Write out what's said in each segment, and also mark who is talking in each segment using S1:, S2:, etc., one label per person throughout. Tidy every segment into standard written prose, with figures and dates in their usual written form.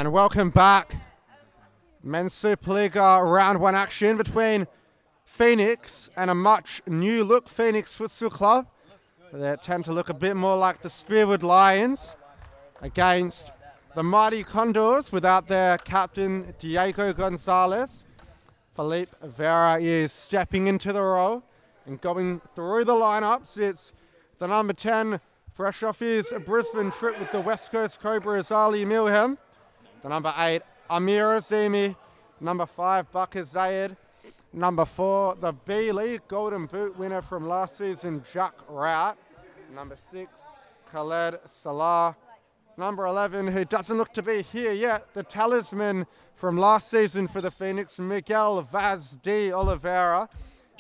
S1: And welcome back. Men's Supa-Liga round one action between Phoenix and a much new look Phoenix Futsal Club. They tend to look a bit more like the Spearwood Lions against the mighty Condors without their captain Diego Gonzalez. Felipe Vera is stepping into the role and going through the lineups. It's the number 10, fresh off his Brisbane trip with the West Coast Cobras, Ali Milham. The number 8, Amir Azimi. Number 5, Bakr Zayed. Number 4, the B-League Golden Boot winner from last season, Jack Rout. Number 6, Khaled Salah. Number 11, who doesn't look to be here yet, the talisman from last season for the Phoenix, Miguel Vaz de Oliveira.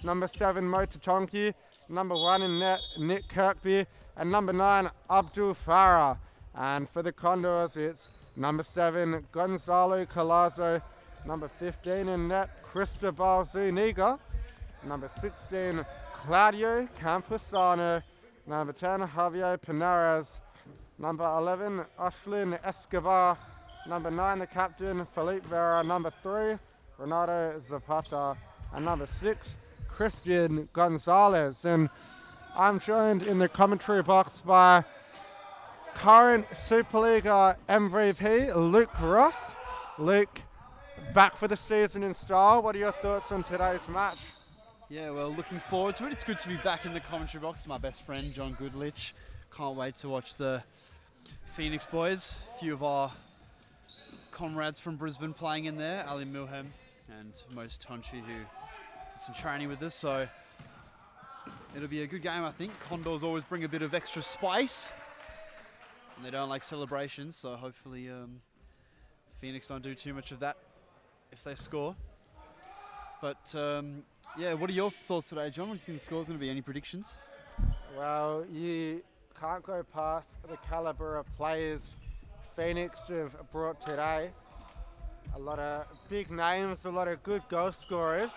S1: Number 7, Mo Tatonki. Number 1 in net, Nick Kirkby. And number 9, Abdul Farah. And for the Condors, it's number 7, Gonzalo Colazo. Number 15 in net, Cristobal Zuniga. Number 16, Claudio Campusano. Number 10, Javier Pinares. Number 11, Ashlyn Escobar. Number 9, the captain, Felipe Vera. Number 3, Renato Zapata. And number 6, Christian Gonzalez. And I'm joined in the commentary box by current Supa-Liga MVP, Luke Ross. Luke, back for the season in style. What are your thoughts on today's match?
S2: Yeah, well, looking forward to it. It's good to be back in the commentary box. My best friend, John Goodlich. Can't wait to watch the Phoenix boys. A few of our comrades from Brisbane playing in there. Ali Milham and Mos Tonchi, who did some training with us. So it'll be a good game, I think. Condors always bring a bit of extra spice. And they don't like celebrations, so hopefully Phoenix don't do too much of that if they score. But yeah, what are your thoughts today, John? What do you think the score's going to be? Any predictions?
S1: Well, you can't go past the calibre of players Phoenix have brought today. A lot of big names, a lot of good goal scorers.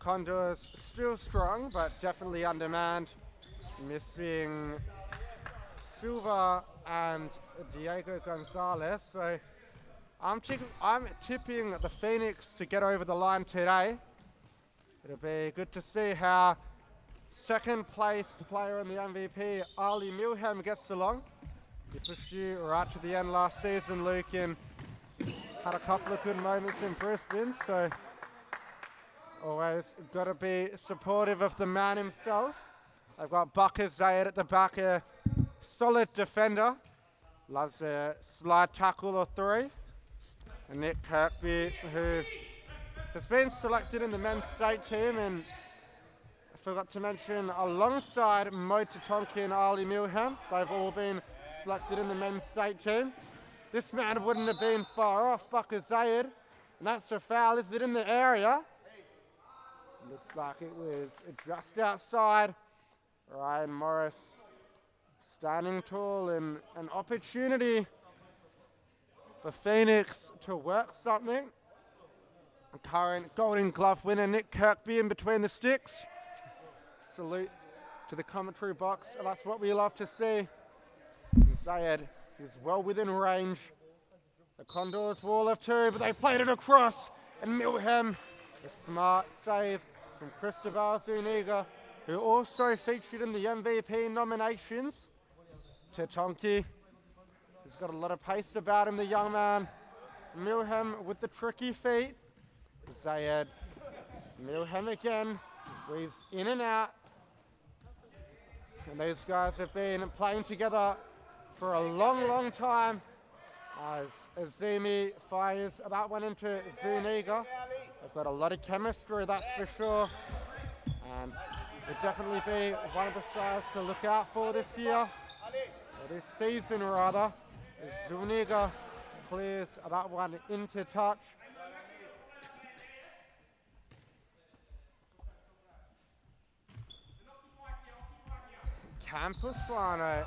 S1: Condors still strong, but definitely undermanned. Missing Silva and Diego Gonzalez. So I'm tipping the Phoenix to get over the line today. It'll be good to see how second placed player in the MVP, Ali Milham, gets along. He pushed you right to the end last season, Luke, and had a couple of good moments in Brisbane. So always got to be supportive of the man himself. I've got Bakr Zayed at the back, a solid defender. Loves a slide tackle or 3. And Nick Kirkby, who has been selected in the men's state team, and I forgot to mention, alongside Mo Tatonki and Ali Milham, they've all been selected in the men's state team. This man wouldn't have been far off, Bakr Zayed, and that's a foul. Is it in the area? Looks like it was just outside. Ryan Morris standing tall, and an opportunity for Phoenix to work something. Current Golden Glove winner Nick Kirkby in between the sticks. Salute to the commentary box, and that's what we love to see. Zayed is well within range. The Condors will have 2, but they played it across, and Milham, a smart save from Cristobal Zuniga, who also featured in the MVP nominations. Tatonki, he's got a lot of pace about him, the young man. Milham with the tricky feet. Zayed, Milham again, weaves in and out. And these guys have been playing together for a long, long time. As Azimi fires that one into Zuniga. They've got a lot of chemistry, that's for sure. And it'll definitely be one of the sides to look out for this year, or this season rather, as Zuniga clears that one into touch. Campusano.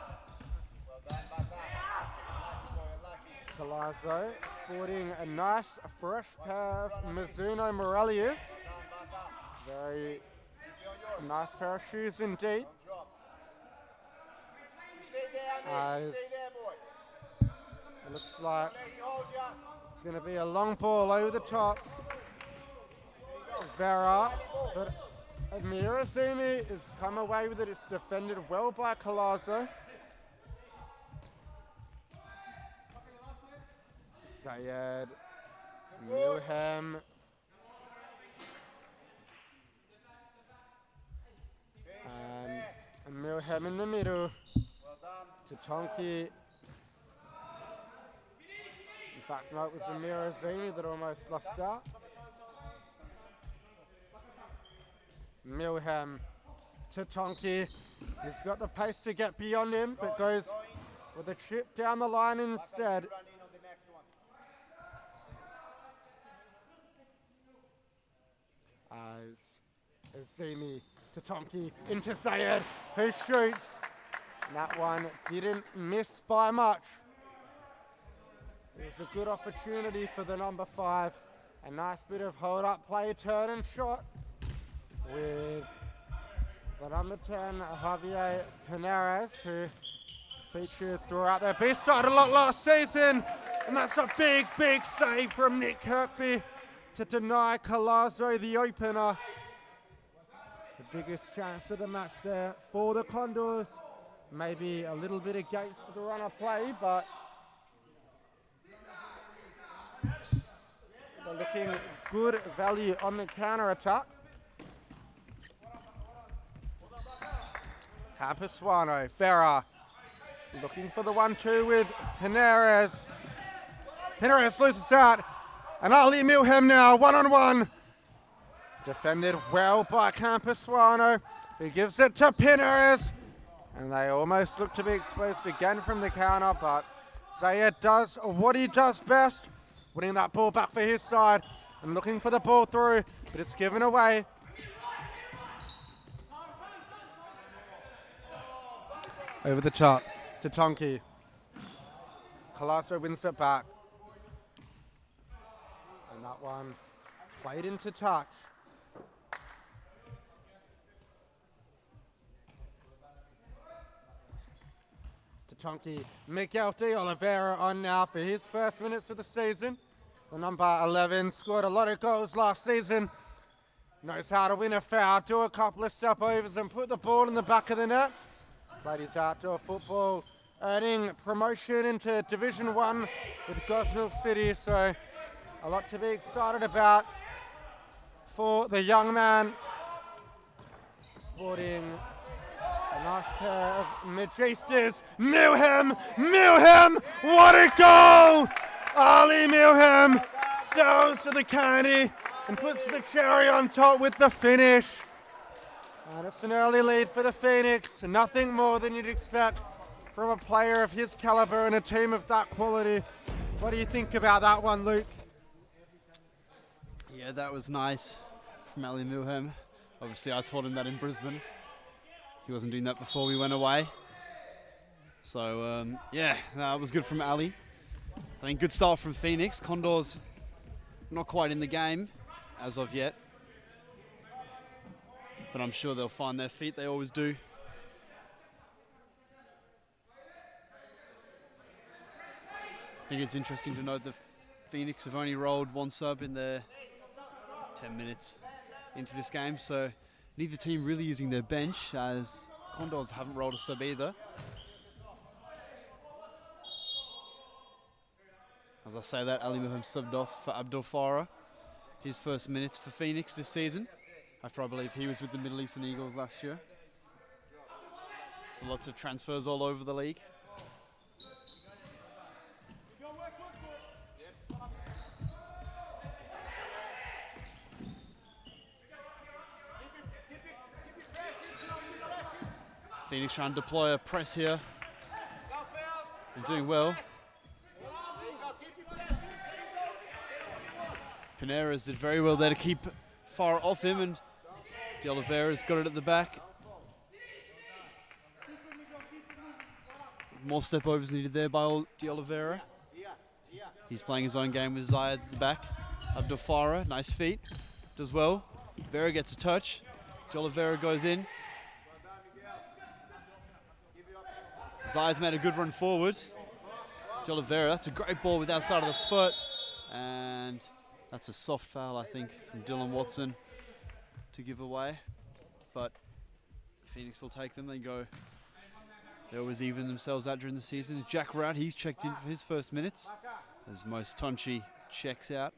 S1: Palazzo sporting a nice fresh pair of Mizuno Morellias. Very nice pair of shoes indeed. As It looks like it's going to be a long ball over the top. Vera, but Mirazini has come away with it. It's defended well by Colazo. Zayed, Milham. And Milham in the middle. Tatonki. In fact, no, it was Mirazini that almost lost out. Milham to Tonki. He's got the pace to get beyond him, but goes with a chip down the line instead. As Azimi to Tonki into Sayed, who shoots. And that one didn't miss by much. It was a good opportunity for the number 5. A nice bit of hold-up play, turn and shot with the number 10, Javier Pinares, who featured throughout their B-side a lot last season. And that's a big, big save from Nick Kirkby to deny Colazo the opener. The biggest chance of the match there for the Condors. Maybe a little bit against the run of play, but they're looking good value on the counter-attack. Campasuano, Ferra, looking for the 1-2 with Pinares. Pinares loses out, and Ali Milham now, 1-on-1. Defended well by Campasuano, who gives it to Pinares. And they almost look to be exposed again from the counter, but Zayed does what he does best, winning that ball back for his side and looking for the ball through, but it's given away. Over the top to Tonki. Colazo wins it back. And that one played into touch. Tonki, Miguel de Oliveira on now for his first minutes of the season. The number 11 scored a lot of goals last season. Knows how to win a foul, do a couple of step overs and put the ball in the back of the net. Played his outdoor football, earning promotion into Division 1 with Gosnell City. So a lot to be excited about for the young man. Sporting a nice pair of Magistas. Milham! What a goal! Ali Milham sells to the candy and puts the cherry on top with the finish. And it's an early lead for the Phoenix. Nothing more than you'd expect from a player of his caliber and a team of that quality. What do you think about that one, Luke?
S2: Yeah, that was nice from Ali Milham. Obviously, I taught him that in Brisbane. He wasn't doing that before we went away. So, yeah, that was good from Ali. I think good start from Phoenix. Condors not quite in the game as of yet. But I'm sure they'll find their feet. They always do. I think it's interesting to note that Phoenix have only rolled one sub in their 10 minutes into this game. So neither team really using their bench, as Condors haven't rolled a sub either. As I say that, Ali Milham subbed off for Abdul Farah. His first minutes for Phoenix this season, after I believe he was with the Middle Eastern Eagles last year. So lots of transfers all over the league. Phoenix trying to deploy a press here. They're doing well. Pinares did very well there to keep far off him, and De Oliveira's got it at the back. More step overs needed there by De Oliveira. He's playing his own game with Zayed at the back. Abdul Farah, nice feet, does well. Vera gets a touch. De Oliveira goes in. Zayed's made a good run forward. De Oliveira, that's a great ball with outside of the foot. And that's a soft foul, I think, from Dylan Watson to give away. But Phoenix will take them. They go. They always even themselves out during the season. Jack Rout, he's checked in for his first minutes as Most Tonchi checks out.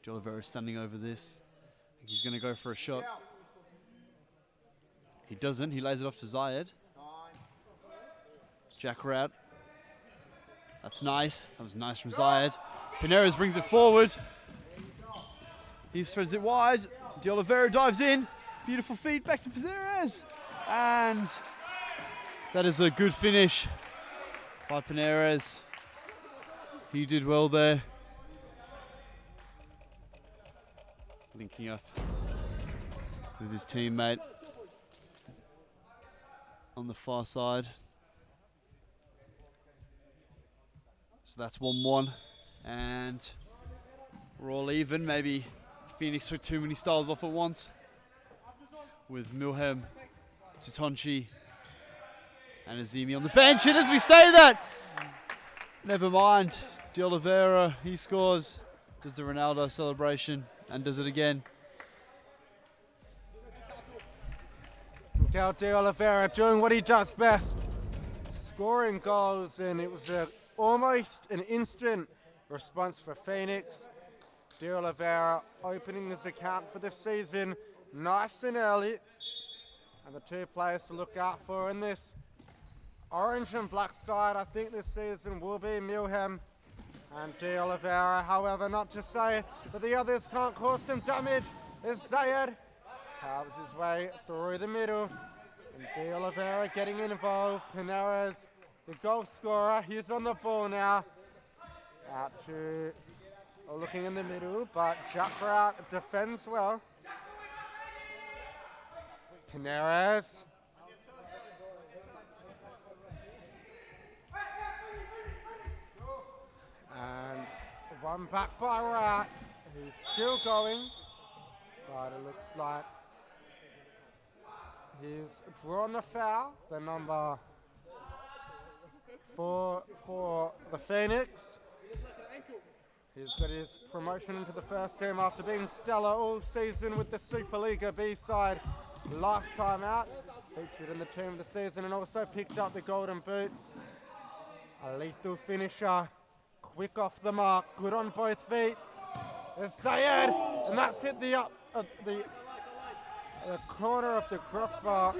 S2: De Oliveira standing over this. I think he's going to go for a shot. He doesn't. He lays it off to Zayed. Jack Rout. That's nice. That was nice from Zayed. Pineras brings it forward. He throws it wide. De Oliveira dives in. Beautiful feed back to Pineras. And that is a good finish by Pineras. He did well there. Linking up with his teammate on the far side. So that's 1-1, and we're all even. Maybe Phoenix took too many styles off at once with Milhem, Tatonchi, and Azimi on the bench. And as we say that, never mind. De Oliveira, he scores, does the Ronaldo celebration, and does it again.
S1: Miguel De Oliveira doing what he does best, scoring goals, and it was almost an instant response for Phoenix. De Oliveira opening his account for the season nice and early. And the two players to look out for in this orange and black side, I think this season, will be Milhem and De Oliveira. However, not to say that the others can't cause some damage. As Zayed carves his way through the middle. And De Oliveira getting involved. Pineras, the goal scorer, he's on the ball now. Out to, looking in the middle, but Jack Rout defends well. Pineras. And one back by Rout, who's still going, but it looks like he's drawn the foul, the number 4 for the Phoenix. He's got his promotion into the first team after being stellar all season with the Supa-Liga B side last time out. Featured in the team of the season and also picked up the golden boot. A lethal finisher, quick off the mark, good on both feet. There's Zayed, and that's hit the corner of the crossbar.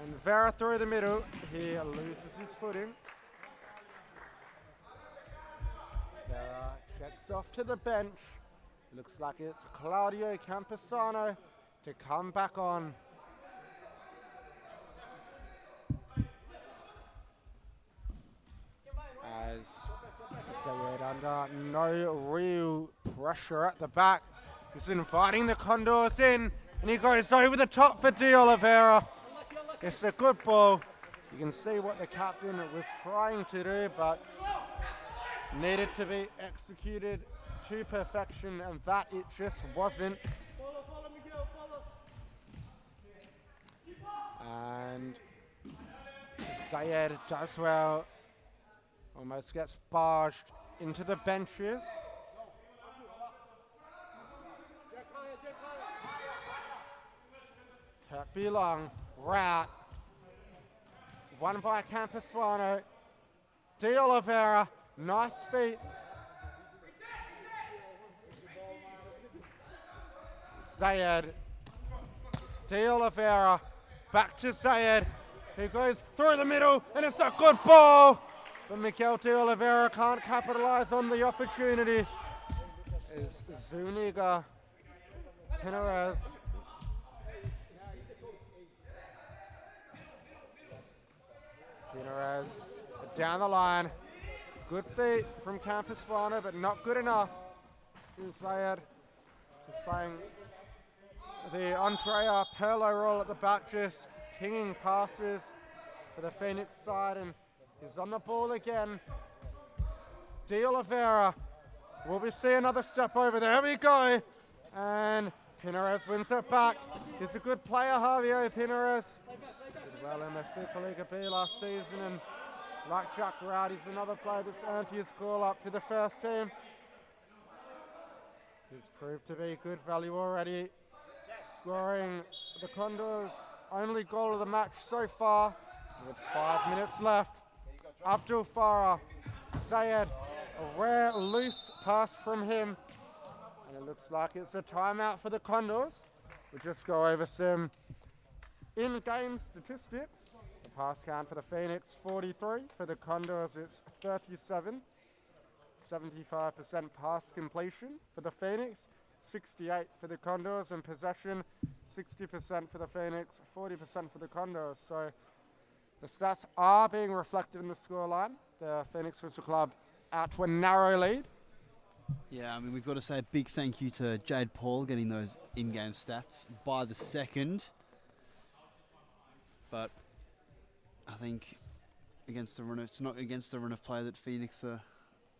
S1: And Vera through the middle, he loses his footing. Vera checks off to the bench. Looks like it's Claudio Campesano to come back on. As Zayed under no real pressure at the back. He's inviting the Condors in, and he goes over the top for De Oliveira. It's a good ball. You can see what the captain was trying to do, but needed to be executed to perfection, and that it just wasn't. And Zayed does well. Almost gets barged into the benches. Can't be long. Rout. Won by Campesano. De Oliveira. Nice feet. Zayed. De Oliveira. Back to Zayed. He goes through the middle, and it's a good ball. But Miguel De Oliveira can't capitalize on the opportunity. Is Zuniga Pineras. Pineras down the line. Good feet from Campesano, but not good enough. Zayed is playing the Andrea Perlo role at the back, just pinging passes for the Phoenix side, and he's on the ball again. De Oliveira. Will we see another step over? There we go. And Pineras wins it back. He's a good player, Javier Pineras. Did well in the Supa-Liga B last season, and like Jack Rout, he's another player that's earned his call up to the first team. He's proved to be good value already, scoring the Condors' only goal of the match so far with 5 minutes left. Abdul Farah, Sayed, a rare loose pass from him, and it looks like it's a timeout for the Condors. We'll just go over some in-game statistics. The pass count for the Phoenix, 43. For the Condors, it's 37. 75% pass completion for the Phoenix, 68 for the Condors, and possession, 60% for the Phoenix, 40% for the Condors. So the stats are being reflected in the scoreline. The Phoenix Futsal Club out to a narrow lead.
S2: Yeah, I mean, we've got to say a big thank you to Jade Paul getting those in-game stats by the second. But I think against the run, it's not against the run of play that Phoenix are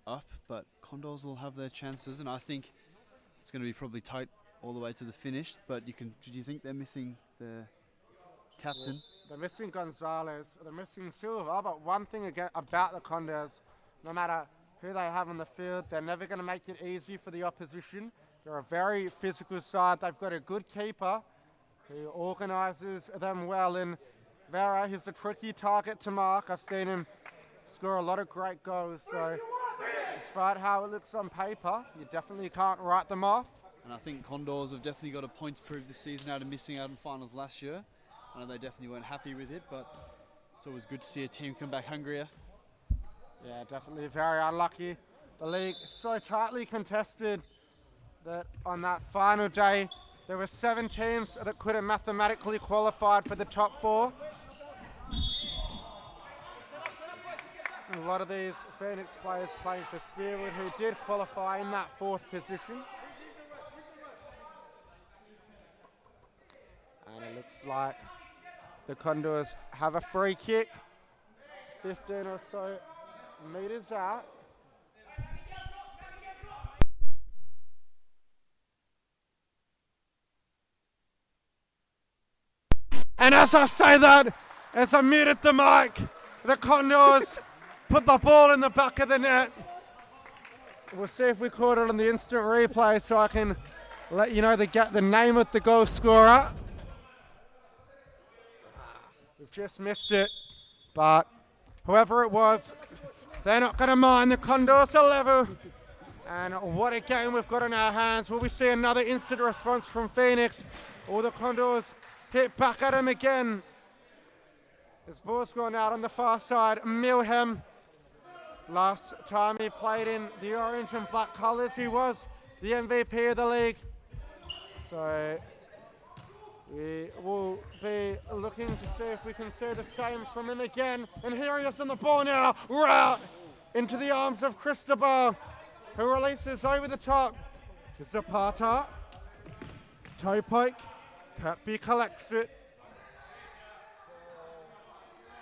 S2: up, but Condors will have their chances, and I think it's going to be probably tight all the way to the finish. But do you think they're missing the captain?
S1: They're missing Gonzalez, they're missing Silva, but one thing about the Condors, no matter who they have on the field, they're never going to make it easy for the opposition. They're a very physical side. They've got a good keeper who organises them well, and Vera, he's a tricky target to mark. I've seen him score a lot of great goals, so despite how it looks on paper, you definitely can't write them off.
S2: And I think Condors have definitely got a point to prove this season out of missing out on finals last year. I know they definitely weren't happy with it, but it's always good to see a team come back hungrier.
S1: Yeah, definitely very unlucky. The league is so tightly contested that on that final day, there were 7 teams that could have mathematically qualified for the top 4. And a lot of these Phoenix players playing for Spearwood who did qualify in that 4th position. And it looks like the Condors have a free kick, 15 or so meters out. And as I say that, as I muted the mic, the Condors put the ball in the back of the net. We'll see if we caught it on the instant replay so I can let you know the name of the goal scorer. We've just missed it, but whoever it was, they're not going to mind. The Condors are level. And what a game we've got in our hands. Will we see another instant response from Phoenix? Or the Condors hit back at him again? His ball's gone out on the far side. Milham, last time he played in the orange and black colours, he was the MVP of the league. So we will be looking to see if we can see the same from him again. And here he is on the ball now. Rout into the arms of Cristobal, who releases over the top to Zapata. Toe poke. Kirkby collects it.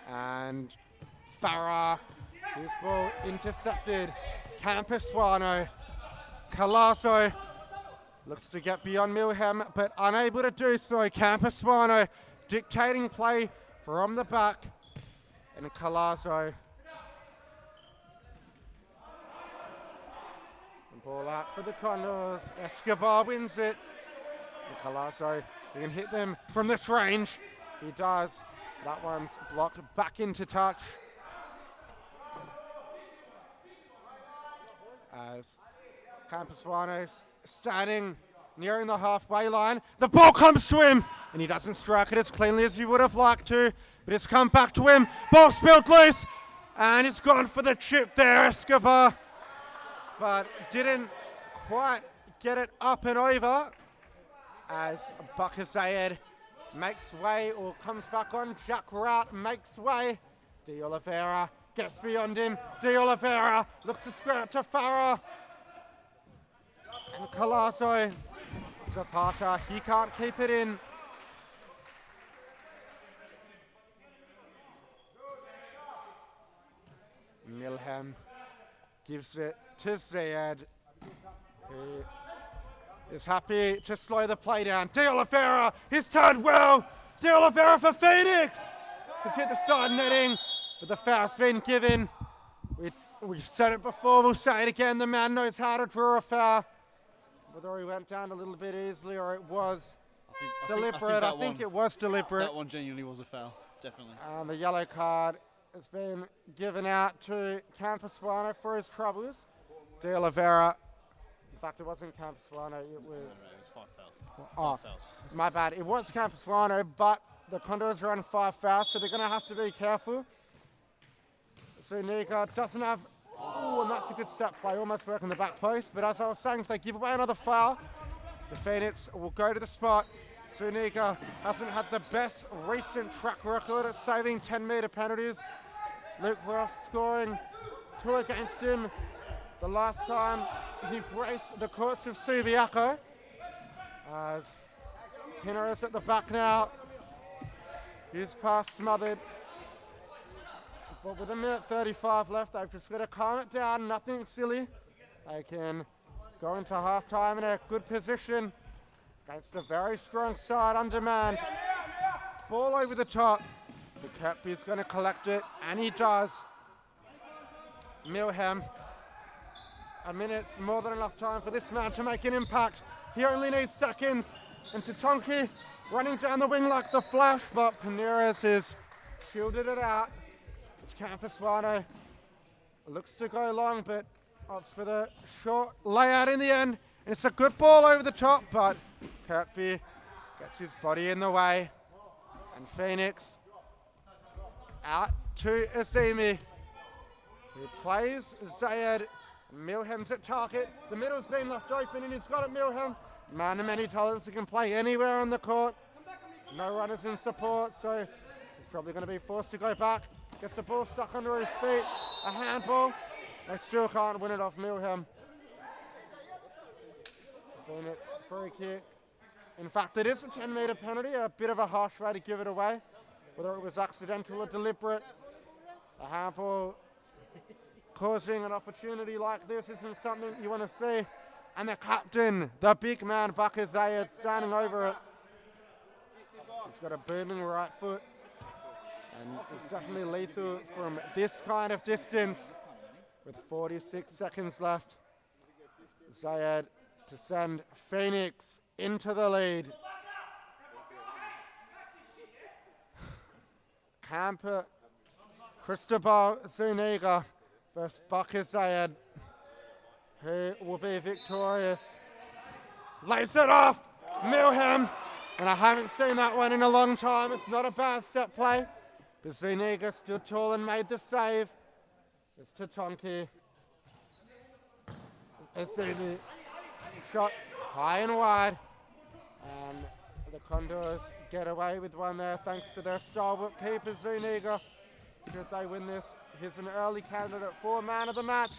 S1: And Farah, his ball intercepted. Campusano. Calazo looks to get beyond Milham, but unable to do so. Campusano dictating play from the back. And Calazo. Ball out for the Condors. Escobar wins it. And Calazo, he can hit them from this range. He does. That one's blocked back into touch. As Campusano's standing nearing the halfway line. The ball comes to him, and he doesn't strike it as cleanly as he would have liked to, but it's come back to him. Ball spilled loose, and it's gone for the chip there, Escobar, but didn't quite get it up and over as Bakar Zayed makes way, or comes back on. Jack Rout makes way. De Oliveira gets beyond him. De Oliveira looks to square it to Farah. And Calazo, Zapata, he can't keep it in. Milham gives it to Zayed, who is happy to slow the play down. De Oliveira, he's turned well. De Oliveira for Phoenix. He's hit the side netting, but the foul's been given. We've said it before, we'll say it again. The man knows how to draw a foul. Whether he went down a little bit easily or it was deliberate. I think it was deliberate.
S2: That one genuinely was a foul, definitely.
S1: And the yellow card has been given out to Campusano for his troubles. De Oliveira. In fact, it wasn't Campusano, it was...
S2: No, it was 5 fouls.
S1: Oh,
S2: 5 fouls.
S1: my bad. It was Campusano, but the Condors are on 5 fouls, so they're going to have to be careful. Zuniga doesn't have... Oh, and that's a good step play, almost working the back post. But as I was saying, if they give away another foul, the Phoenix will go to the spot. Zuniga hasn't had the best recent track record at saving 10-metre penalties. Luke Ross scoring 2 against him the last time he braced the courts of Subiaco. As Pinner is at the back now. His pass smothered. But with 1:35 left, they've just got to calm it down, nothing silly. They can go into half-time in a good position against a very strong side on demand. Ball over the top. The Kirkby's going to collect it, and he does. Milham. A minute's more than enough time for this man to make an impact. He only needs seconds. And Tatonki running down the wing like the Flash, but Pineiras has shielded it out. It's Campusano. Looks to go long, but opts for the short layout in the end. And it's a good ball over the top, but Kirkby gets his body in the way. And Phoenix out to Azimi, who plays Zayed. Milham's at target. The middle's been left open and he's got it, Milham. Man of many talents, he can play anywhere on the court. No runners in support, so he's probably going to be forced to go back. Gets the ball stuck under his feet. A handball. They still can't win it off Milham. Phoenix free kick. In fact, it is a 10-metre penalty, a bit of a harsh way to give it away. Whether it was accidental or deliberate. A handball causing an opportunity like this isn't something you want to see. And the captain, the big man, Bakar Zayed, standing over it. He's got a booming right foot. And it's definitely lethal from this kind of distance. With 46 seconds left. Zayed to send Phoenix into the lead. Camper Cristobal Zuniga versus Bakar Zayed, who will be victorious. Lays it off, Milham, and I haven't seen that one in a long time. It's not a bad set play, but Zuniga stood tall and made the save. It's Tatonki. It's the shot high and wide, and the Condors get away with one there thanks to their stalwart keeper Zuniga. Should they win this, here's an early candidate for man of the match.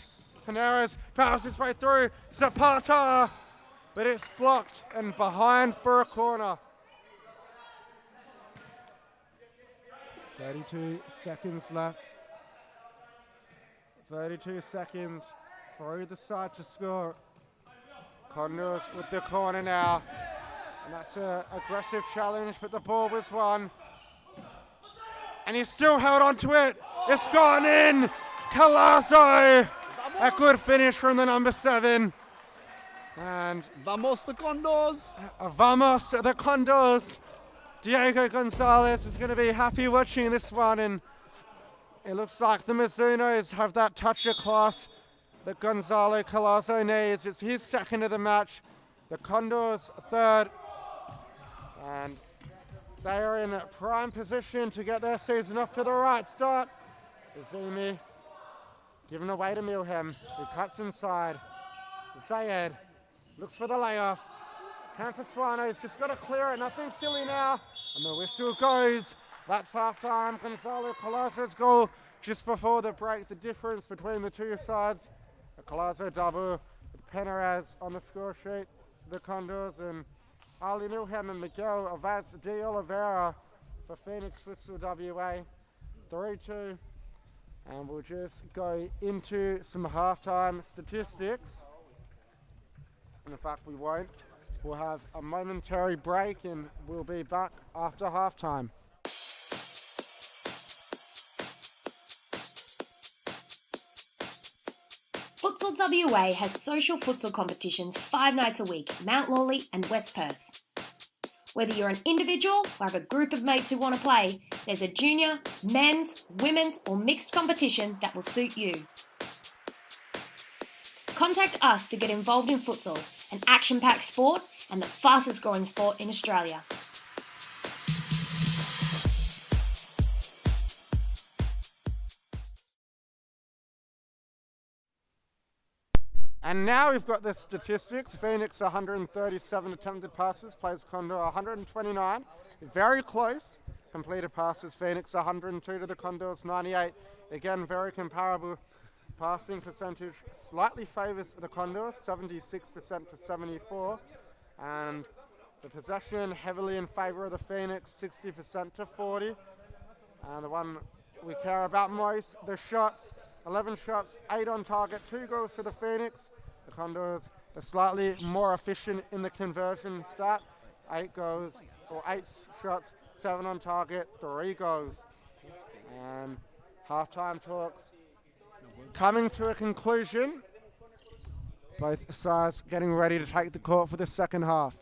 S1: Pineiras powers his way through. Zapata, but it's blocked and behind for a corner. 32 seconds left. 32 seconds for either side to score. Condors with the corner now. And that's an aggressive challenge, but the ball was won. And he's still held on to it. It's gone in. Calazo. A good finish from the number 7. And
S2: Vamos the Condors.
S1: Vamos the Condors. Diego Gonzalez is going to be happy watching this one. And it looks like the Mizunos have that touch of class that Gonzalo Calazo needs. It's his second of the match. The Condors third. And they are in a prime position to get their season off to the right start. Azimi given away to Milham, who cuts inside. Zayed looks for the layoff. Campusano's just got to clear it, nothing silly now. And the whistle goes. That's half-time. Gonzalo Calazo's goal just before the break. The difference between the two sides. A Calazo double with Pineiras on the score sheet. The Condors and Ali Milham and Miguel Avaz de Oliveira for Phoenix Futsal WA. 3-2. And we'll just go into some halftime statistics. In fact, we won't. We'll have a momentary break and we'll be back after halftime.
S3: Futsal WA has social futsal competitions 5 nights a week at Mount Lawley and West Perth. Whether you're an individual or have a group of mates who want to play, there's a junior, men's, women's or mixed competition that will suit you. Contact us to get involved in futsal, an action-packed sport and the fastest growing sport in Australia.
S1: And now we've got the statistics. Phoenix 137 attempted passes, plays Condor 129. Very close. Completed passes, Phoenix 102 to the Condors 98. Again, very comparable passing percentage. Slightly favours the Condors, 76% to 74. And the possession heavily in favour of the Phoenix, 60% to 40. And the one we care about most, the shots. 11 shots, 8 on target, 2 goals for the Phoenix. The Condors are slightly more efficient in the conversion stat. 8 shots, 7 on target, 3 goals. And halftime talks coming to a conclusion. Both sides getting ready to take the court for the second half.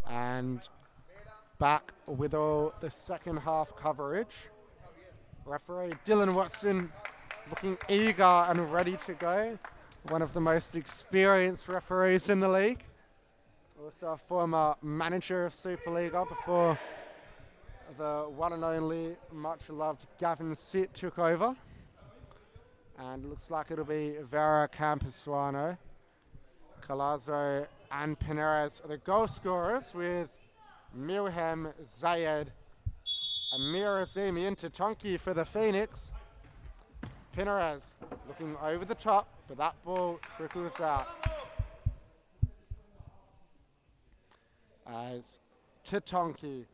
S1: And back with all the second half coverage. Referee Dylan Watson looking eager and ready to go. One of the most experienced referees in the league. Also a former manager of Supa-Liga before the one and only much loved Gavin Sitt took over. And looks like it'll be Vera Campasuano, Colazo and Pinares are the goal scorers, with Milham, Zayed, Amir Azimi into Tonki for the Phoenix. Pinares looking over the top, but that ball trickles out. As to Tonki.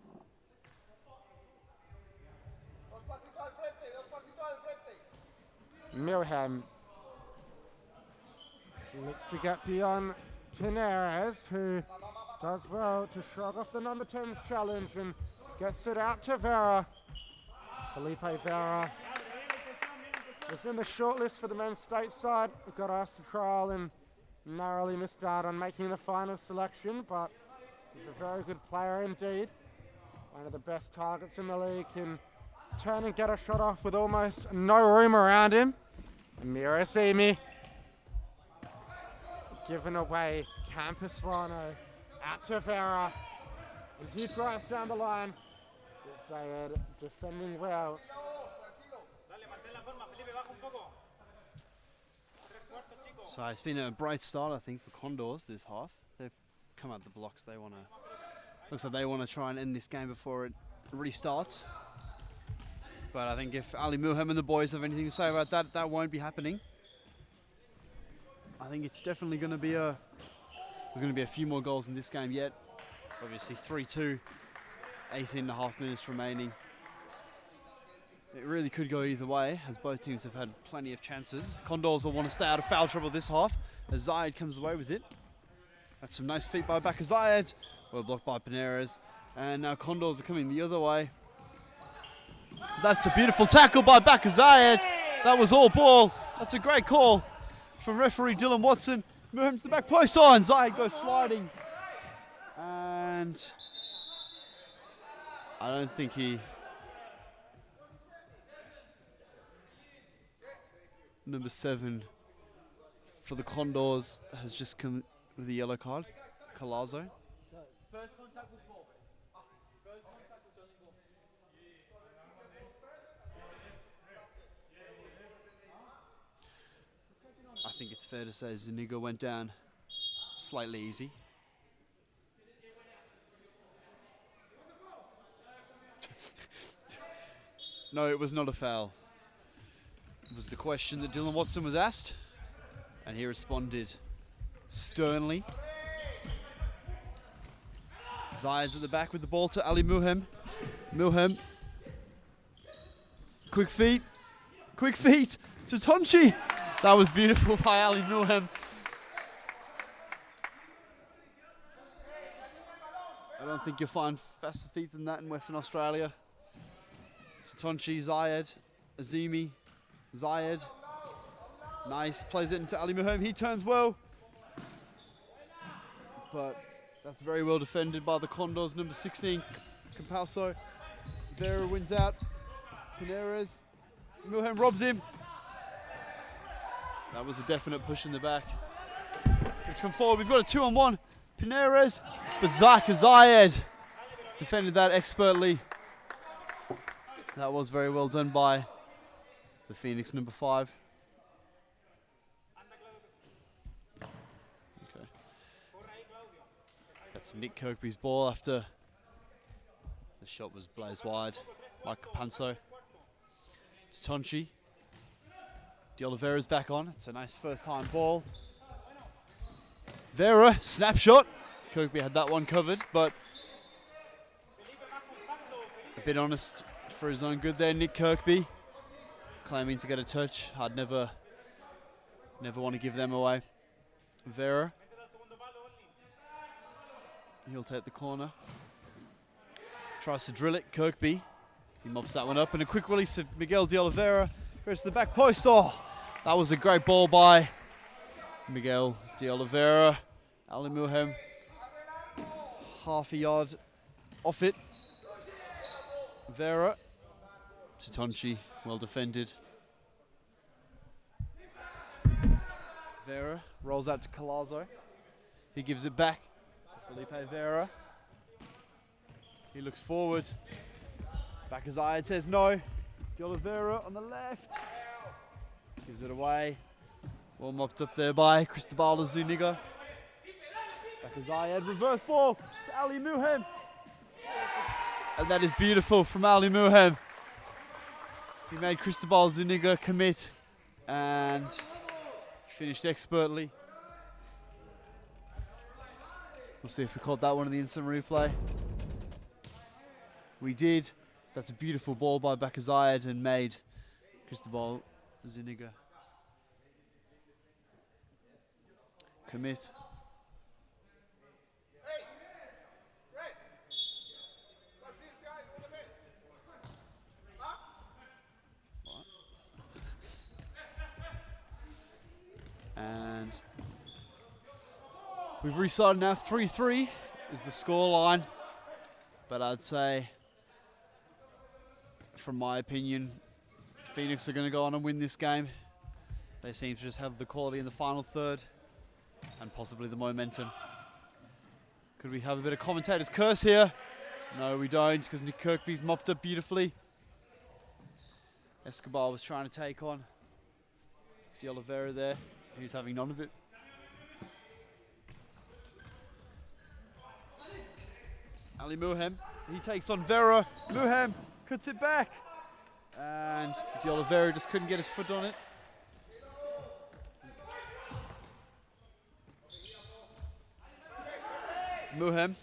S1: Milham looks to get beyond Pinares, who does well to shrug off the number 10's challenge and gets it out to Vera. Felipe Vera was in the shortlist for the men's stateside. Got asked to trial and narrowly missed out on making the final selection, but he's a very good player indeed. One of the best targets in the league, can turn and get a shot off with almost no room around him. Amir Asimi given away. Campasuano out to Vera, and he drives down the line. Zayed defending well.
S2: So it's been a bright start, I think, for Condors this half. They've come out the blocks. They want to. Looks like they want to try and end this game before it restarts. But I think if Ali Milham and the boys have anything to say about that, that won't be happening. I think it's definitely going to be there's going to be a few more goals in this game yet. Obviously 3-2, 18.5 minutes remaining. It really could go either way, as both teams have had plenty of chances. Condors will want to stay out of foul trouble this half, as Zayed comes away with it. That's some nice feet by Bakar Zayed. Well blocked by Pineres. And now Condors are coming the other way. That's a beautiful tackle by Bakar Zayed. That was all ball. That's a great call from referee Dylan Watson. Move him to the back post. Oh, and Zayed goes sliding. And I don't think he... Number 7 for the Condors has just come with a yellow card. Colazo.
S4: First contact was ball. First contact was only ball.
S2: I think it's fair to say Zuniga went down slightly easy. No, it was not a foul. It was the question that Dylan Watson was asked, and he responded sternly. Zayed's at the back with the ball to Ali Muhem. Muhem. Quick feet to Tonchi. That was beautiful by Ali Muhem. I don't think you'll find faster feet than that in Western Australia. To Tonchi, Zayed, Azimi, Zayed. Nice, plays it into Ali Muhem. He turns well. But that's very well defended by the Condors. Number 16, Campalso. Vera wins out. Pineres. Muhem robs him. That was a definite push in the back. Let's come forward. We've got a 2-on-1. Pineres. But Bakar Zayed defended that expertly. That was very well done by the Phoenix number 5. Okay. That's Nick Kirkby's ball after the shot was blazed wide by Capanso. It's Tonchi. De Oliveira's back on. It's a nice first time ball. Vera, snapshot. Kirkby had that one covered, but a bit honest for his own good there. Nick Kirkby claiming to get a touch. I'd never want to give them away. Vera. He'll take the corner. Tries to drill it. Kirkby. He mops that one up. And a quick release of Miguel de Oliveira. Goes to the back post. Oh, that was a great ball by Miguel de Oliveira. Ali Muhem. Half a yard off it. Vera. To Tonchi. Well defended. Vera rolls out to Colazo. He gives it back to Felipe Vera. He looks forward. Bakar Zayed says no. De Oliveira on the left. Gives it away. Well mopped up there by Cristobal Zuniga. Bakar Zayed, reverse ball to Ali Muhem. And that is beautiful from Ali Muhem. He made Cristobal Zuniga commit and finished expertly. We'll see if we caught that one in the instant replay. We did. That's a beautiful ball by Bakar Zayed and made Cristobal Zuniga commit. And we've restarted now. 3-3 is the score line. But I'd say, from my opinion, Phoenix are going to go on and win this game. They seem to just have the quality in the final third and possibly the momentum. Could we have a bit of commentator's curse here? No, we don't, because Nick Kirkby's mopped up beautifully. Escobar was trying to take on De Oliveira there. He's having none of it. Ali Muhem, he takes on Vera. Muhem cuts it back. And De Oliveira just couldn't get his foot on it. Muhem,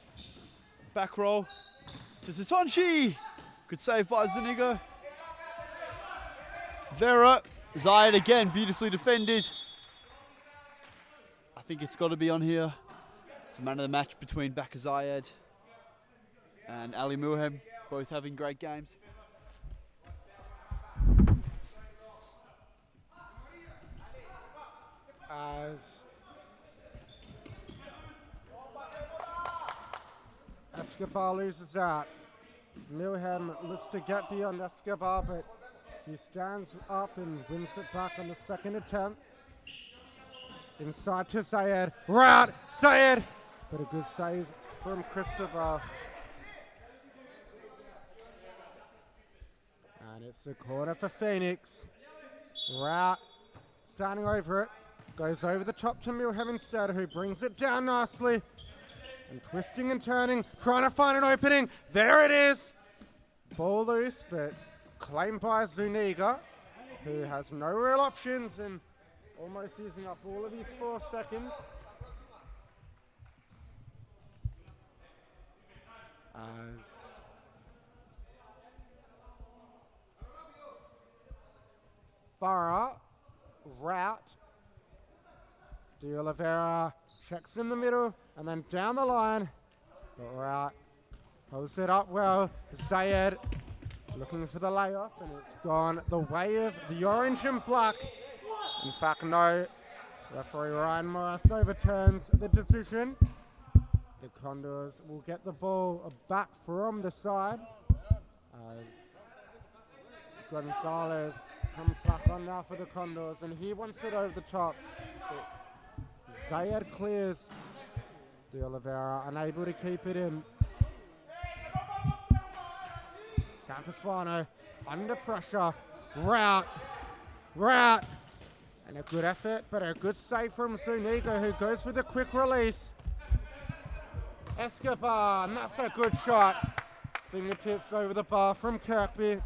S2: back roll to Tonchi. Good save by Zuniga. Vera, Zayed again, beautifully defended. I think it's got to be on here. The man of the match between Bakar Zayed and Ali Muhem, both having great games.
S1: As Escobar loses out. Muhem looks to get beyond Escobar, but he stands up and wins it back on the second attempt. Inside to Zayed. Rout! Zayed! But a good save from Christopher. And it's a corner for Phoenix. Rout standing over it. Goes over the top to Muhem instead, who brings it down nicely. And twisting and turning, trying to find an opening. There it is. Ball loose, but claimed by Zuniga, who has no real options and almost using up all of his 4 seconds. As Farah, Rout, De Oliveira checks in the middle and then down the line. But Rout holds it up well. Zayed looking for the layoff, and it's gone the way of the orange and black. In fact, no. Referee Ryan Morris overturns the decision. The Condors will get the ball back from the side as Gonzalez comes back on now for the Condors, and he wants it over the top. Zayed clears. De Oliveira unable to keep it in. Campusano under pressure. Rout. And a good effort, but a good save from Zuniga, who goes with a quick release. Escobar, and that's a good shot. Fingertips over the bar from Kirkby.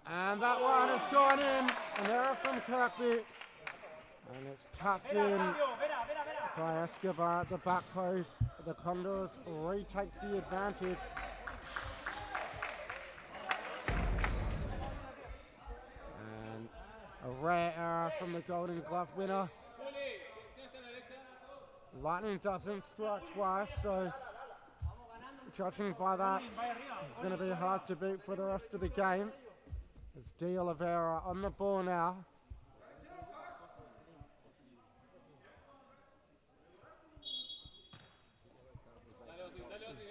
S1: And that one has gone in. An error from Kirkby. And it's tapped in by Escobar at the back post. The Condors retake the advantage. And a rare error from the Golden Glove winner. Lightning doesn't strike twice, so judging by that, it's going to be hard to beat for the rest of the game. It's De Oliveira on the ball now.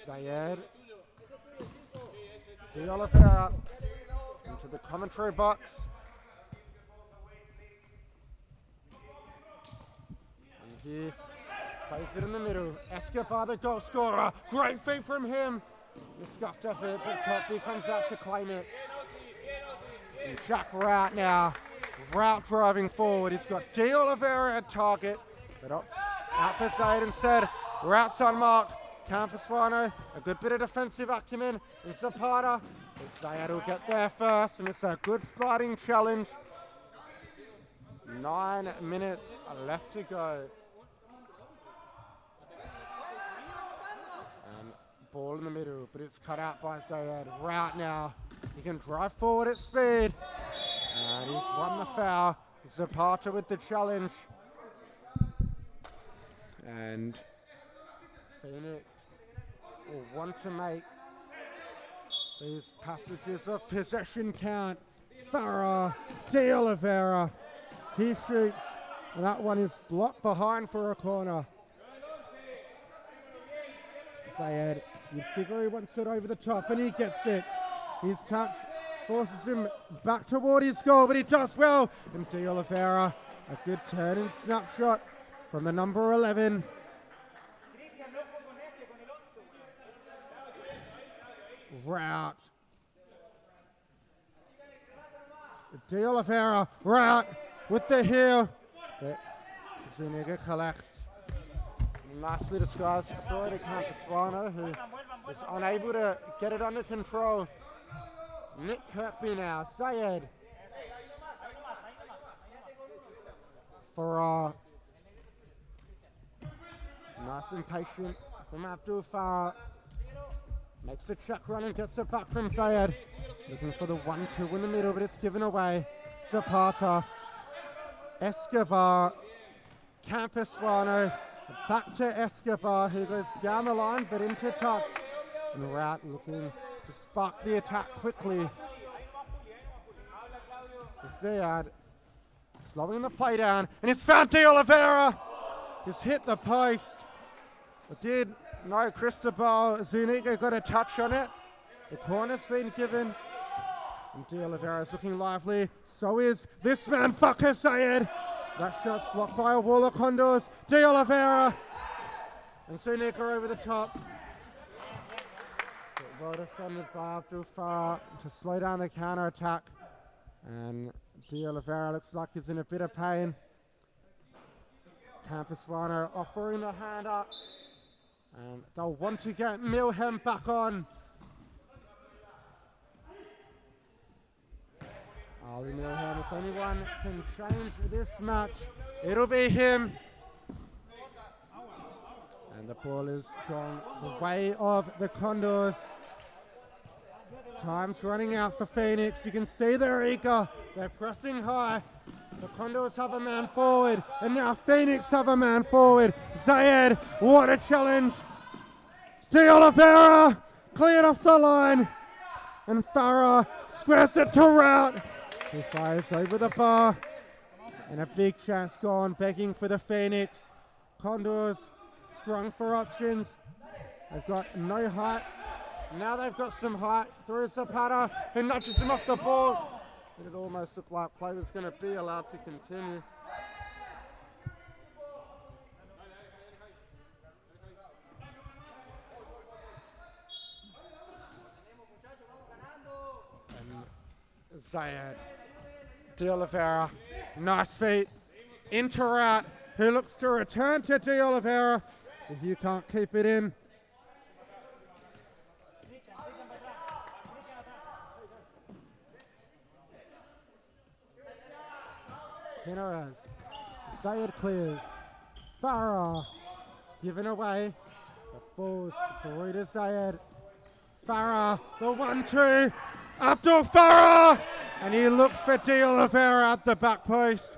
S1: Zayed. De Oliveira into the commentary box. And he plays it in the middle. Escobar, the goal scorer. Great feat from him. The scuffed effort, but Kirkby comes out to claim it. And Jack Rout now. Rout driving forward. He's got De Oliveira at target. But out for Zayed instead. Rout's unmarked. Campusano, a good bit of defensive acumen in Zapata. Zayed will get there first, and it's a good sliding challenge. 9 minutes left to go. And ball in the middle, but it's cut out by Zayed. Rout now. He can drive forward at speed. And he's won the foul. Zapata with the challenge. And Phoenix will want to make these passages of possession count. Farah, De Oliveira, he shoots, and that one is blocked behind for a corner. Zayed, you figure he wants it over the top, and he gets it. His touch forces him back toward his goal, but he does well. And De Oliveira, a good turn and snapshot from the number 11. Rout. De Oliveira, Rout with the heel. But Zuniga collects. Nicely disguised throw to Campusano, who is unable to get it under control. Nick Kirkby now. Zayed. Nice and patient from Abdul Farah. Makes the check run and gets it back from Zayed. Looking for the 1-2 in the middle, but it's given away. Zapata. Escobar. Campusano. Back to Escobar, who goes down the line, but into touch. And Rout looking to spark the attack quickly. Zayed slowing the play down, and it's found De Oliveira. Just hit the post. It did. No, Cristobal Zuniga got a touch on it. The corner's been given. And De Oliveira's looking lively. So is this man, Bakar Zayed. That shot's blocked by a wall of Condors. De Oliveira. And Zuniga over the top. But well defended by Abdul Farah to slow down the counter attack. And De Oliveira looks like he's in a bit of pain. Campusano offering the hand up. And they'll want to get Milham back on. Ali Milham, if anyone can change this match, it'll be him. And the ball is gone the way of the Condors. Time's running out for Phoenix. You can see they're eager. They're pressing high. The Condors have a man forward, and now Phoenix have a man forward. Zayed, what a challenge. De Oliveira cleared off the line, and Farah squares it to Rout. He fires over the bar, and a big chance gone, begging for the Phoenix. Condors strung for options. They've got no height. Now they've got some height through Zapata, who nudges him off the ball. It almost looked like play was going to be allowed to continue. And Zayed, De Oliveira, nice feet, into Rout, who looks to return to De Oliveira. If you can't keep it in. Pinares, Zayed clears, Farah given away, the falls through to Zayed, Farah, the 1-2, Abdul Farah, and he looked for De Oliveira at the back post.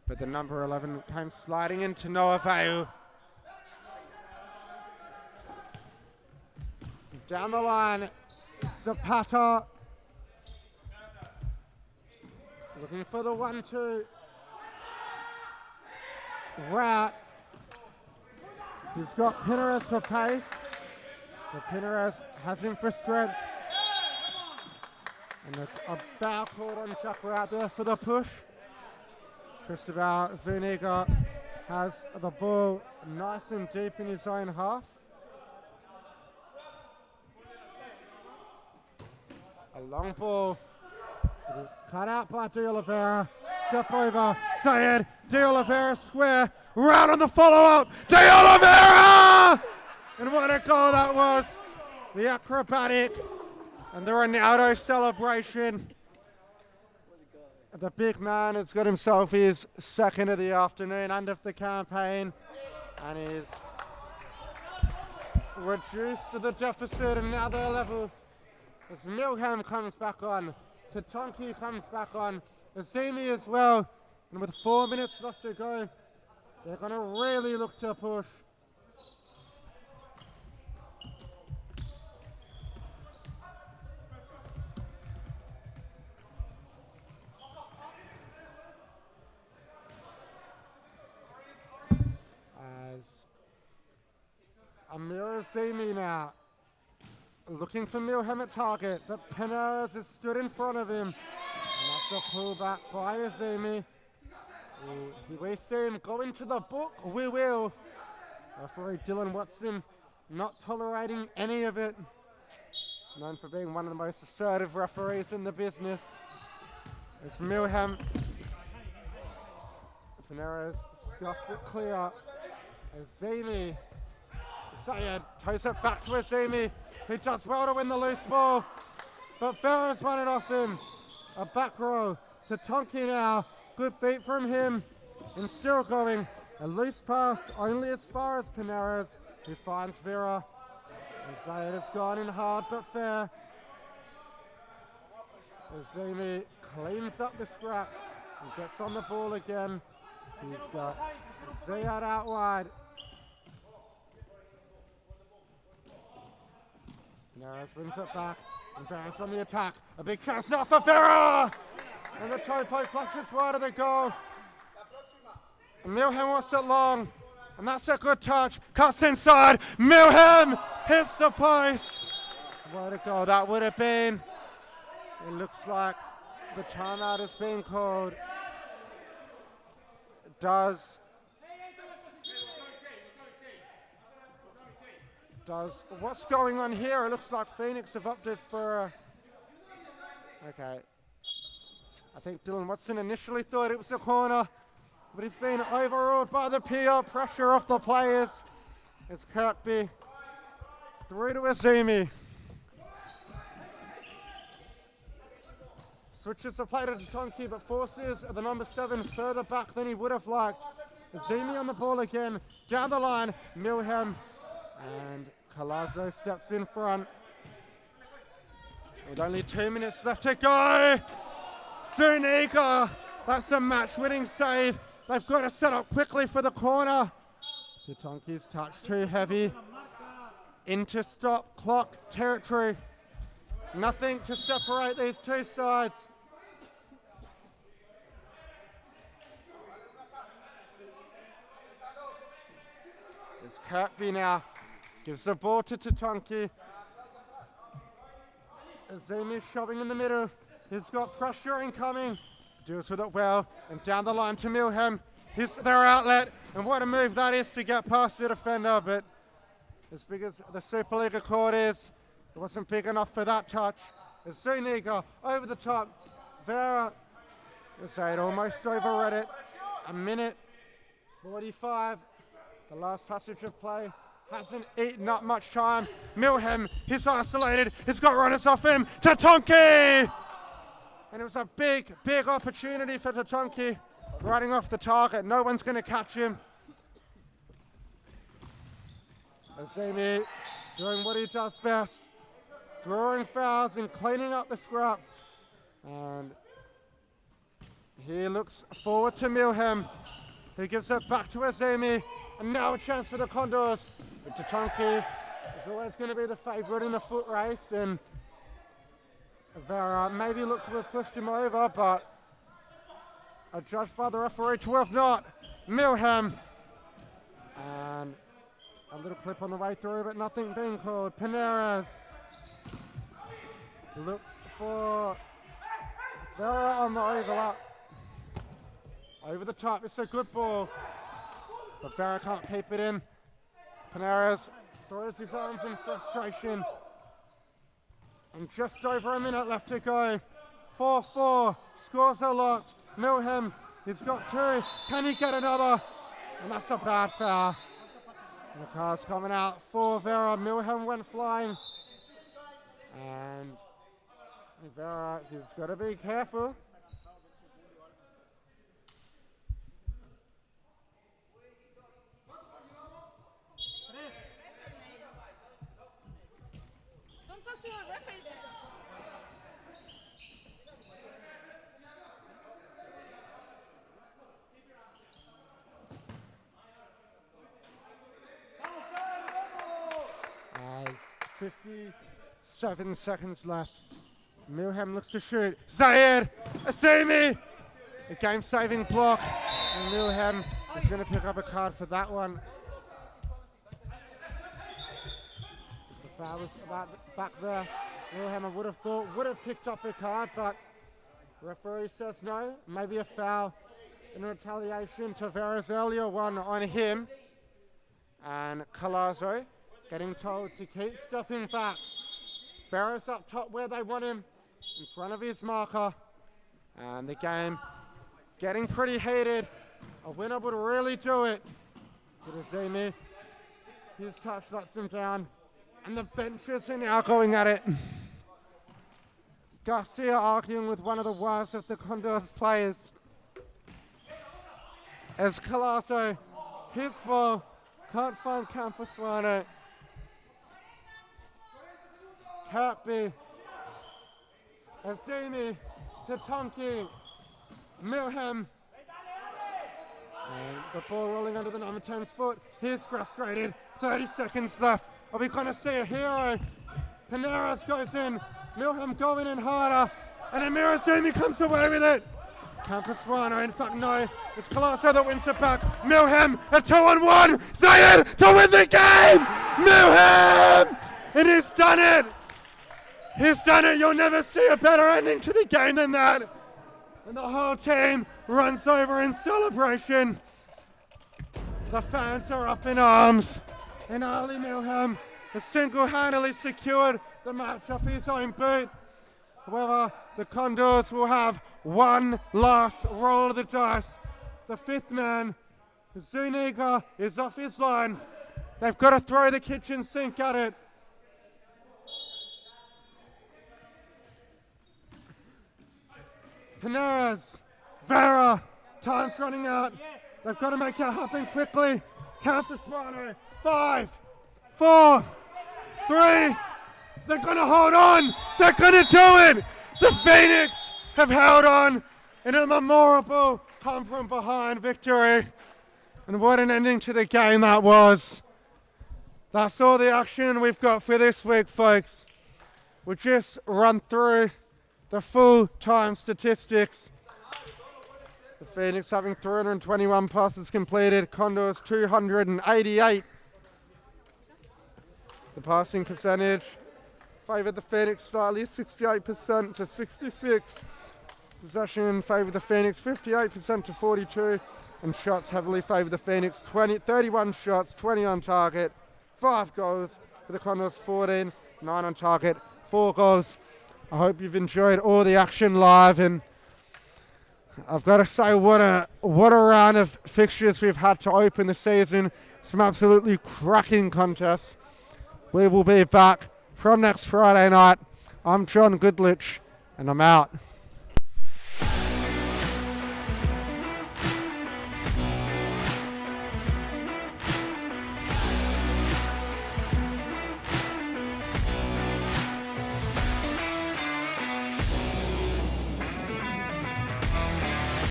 S1: But the number 11 came sliding into Noah Veu. Down the line, Zapata. Looking for the 1-2. Rout. He's got Pinares for pace. But Pinares has him for strength. And a foul called on Chakra out there for the push. Cristobal Zuniga has the ball nice and deep in his own half. A long ball. It's cut out by De Oliveira. Step over. Zayed. De Oliveira square. Rout on the follow-up. De Oliveira! And what a goal that was. The acrobatic and the Ronaldo celebration. The big man has got himself his second of the afternoon and of the campaign. And is reduced to the deficit, and now they're level. As Milham comes back on. Tatonki comes back on, Azimi as well, and with 4 minutes left to go, they're going to really look to push. As Amir Azimi now, looking for Milham at target, but Pinares has stood in front of him. And that's a pullback by Azimi. We see him go into the book. We will. Referee Dylan Watson not tolerating any of it. Known for being one of the most assertive referees in the business. It's Milham. Pinares scuffs it clear. Azimi. Zayed toes it back to Azimi, who does well to win the loose ball, but Ferris won it off him. A back row to Tonki now. Good feet from him. and still going. A loose pass only as far as Pineras, who finds Vera. And Zayed has gone in hard but fair. Azimi cleans up the scraps and gets on the ball again. He's got Zayed out wide. Pineras wins it back. And Vera's on the attack. A big chance now for Vera! And the toe play flushes wide of the goal. And Milham wants it long. And that's a good touch. Cuts inside. Milham hits the post. Way to go. That would have been. It looks like the timeout is being called. It does. What's going on here? It looks like Phoenix have opted for. Okay. I think Dylan Watson initially thought it was a corner, but he's been overruled by the peer pressure of the players. It's Kirkby through to Azimi. Switches the play to Tonki, but forces the number 7 further back than he would have liked. Azimi on the ball again, down the line, Milham, and Colazo steps in front. With only 2 minutes left to go. Sunika, that's a match-winning save. They've got to set up quickly for the corner. Tonki's touch too heavy. Into stop clock territory. Nothing to separate these two sides. It's Kirkby now. Gives the ball to Tatonki. Azimi shoving in the middle. He's got pressure incoming. Deals with it well. And down the line to Milham. Here's their outlet. And what a move that is to get past the defender. But as big as the Supa-Liga court is, it wasn't big enough for that touch. Zuniga over the top. Vera. Zaid almost overread it. A minute 45. The last passage of play hasn't eaten up much time. Milham, he's isolated. He's got runners off him. Tatonki! And it was a big, big opportunity for Tatonki. Riding off the target. No one's going to catch him. Azimi doing what he does best. Drawing fouls and cleaning up the scraps. And he looks forward to Milham. He gives it back to Azimi. And now a chance for the Condors. But Tatonki is always going to be the favourite in the foot race. And Vera maybe looked to have pushed him over, but adjudged by the referee to have not. Milham. And a little clip on the way through, but nothing being called. Pineras looks for Vera on the overlap. Over the top, it's a good ball. But Vera can't keep it in. Pineras throws his arms in frustration. And just over a minute left to go. 4-4, scores are locked. Milham, he's got 2. Can he get another? And that's a bad foul. And the card's coming out for Vera. Milham went flying. And Vera, he's got to be careful.
S5: Don't talk to a referee there.
S1: As 57 seconds left. Milham looks to shoot. Zayed! Azimi! A game-saving block. And Milham is going to pick up a card for that one. The foul was back there. Milham, I would have thought, would have picked up a card, but referee says no. Maybe a foul in retaliation to Vera's earlier one on him. And Colazo getting told to keep stepping back. Vera's up top where they want him, in front of his marker. And the game getting pretty heated. A winner would really do it. Azimi, his touch lets him down. And the benches are now going at it. Garcia arguing with one of the wives of the Condors players. as Colasso hits ball, can't find Camposano. Happy. Azimi to Tonki. Milham. And the ball rolling under the number 10's foot. He's frustrated. 30 seconds left. Are we going to see a hero? Paneras goes in. Milham going in harder. And Amir Azimi comes away with it. Camposano, in fact, no. It's Colasso that wins it back. Milham, a 2-on-1. Zayed to win the game. Milham! And he's done it. He's done it. You'll never see a better ending to the game than that. And the whole team runs over in celebration. The fans are up in arms. And Ali Milham has single-handedly secured the match off his own boot. However, the Condors will have one last roll of the dice. The fifth man, Zuniga, is off his line. They've got to throw the kitchen sink at it. Paneras, Vera, time's running out. They've got to make it happen quickly. Camposano, 5, 4, 3. They're going to hold on. They're going to do it. The Phoenix have held on in a memorable come from behind victory. And what an ending to the game that was. That's all the action we've got for this week, folks. We'll just run through the full-time statistics. The Phoenix having 321 passes completed, Condors 288. The passing percentage favoured the Phoenix slightly, 68% to 66. Possession favoured the Phoenix, 58% to 42. And shots heavily favoured the Phoenix, 31 shots, 20 on target, 5 goals for the Condors, 14, 9 on target, 4 goals. I hope you've enjoyed all the action live, and I've got to say what a round of fixtures we've had to open the season. Some absolutely cracking contests. We will be back from next Friday night. I'm John Goodlich, and I'm out.